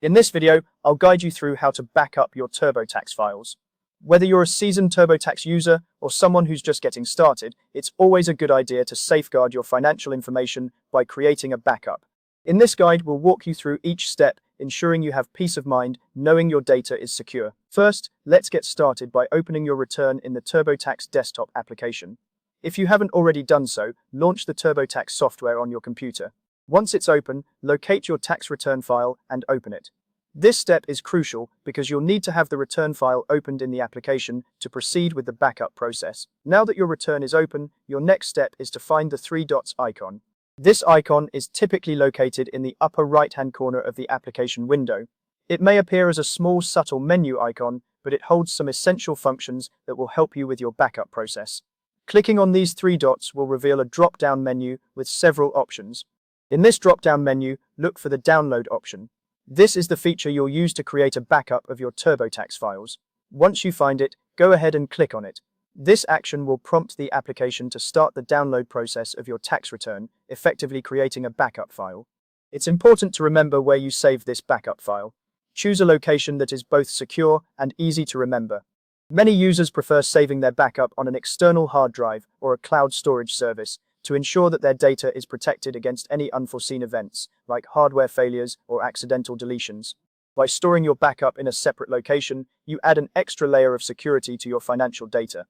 In this video, I'll guide you through how to back up your TurboTax files. Whether you're a seasoned TurboTax user or someone who's just getting started, it's always a good idea to safeguard your financial information by creating a backup. In this guide, we'll walk you through each step, ensuring you have peace of mind knowing your data is secure. First, let's get started by opening your return in the TurboTax desktop application. If you haven't already done so, launch the TurboTax software on your computer. Once it's open, locate your tax return file and open it. This step is crucial because you'll need to have the return file opened in the application to proceed with the backup process. Now that your return is open, your next step is to find the three dots icon. This icon is typically located in the upper right-hand corner of the application window. It may appear as a small, subtle menu icon, but it holds some essential functions that will help you with your backup process. Clicking on these three dots will reveal a drop-down menu with several options. In this drop-down menu, look for the download option. This is the feature you'll use to create a backup of your TurboTax files. Once you find it, go ahead and click on it. This action will prompt the application to start the download process of your tax return, effectively creating a backup file. It's important to remember where you save this backup file. Choose a location that is both secure and easy to remember. Many users prefer saving their backup on an external hard drive or a cloud storage service, to ensure that their data is protected against any unforeseen events, like hardware failures or accidental deletions. By storing your backup in a separate location, you add an extra layer of security to your financial data.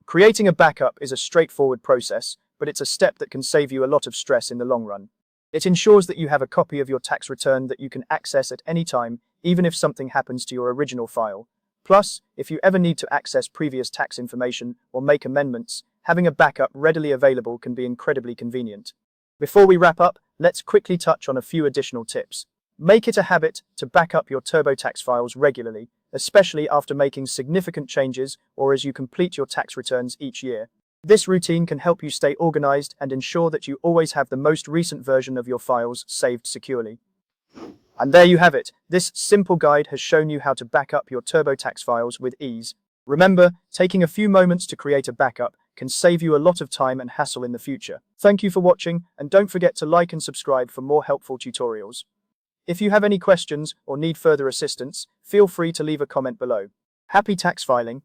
Creating a backup is a straightforward process, but it's a step that can save you a lot of stress in the long run. It ensures that you have a copy of your tax return that you can access at any time, even if something happens to your original file. Plus, if you ever need to access previous tax information or make amendments, having a backup readily available can be incredibly convenient. Before we wrap up, let's quickly touch on a few additional tips. Make it a habit to back up your TurboTax files regularly, especially after making significant changes or as you complete your tax returns each year. This routine can help you stay organized and ensure that you always have the most recent version of your files saved securely. And there you have it. This simple guide has shown you how to back up your TurboTax files with ease. Remember, taking a few moments to create a backup can save you a lot of time and hassle in the future. Thank you for watching, and don't forget to like and subscribe for more helpful tutorials. If you have any questions or need further assistance, feel free to leave a comment below. Happy tax filing!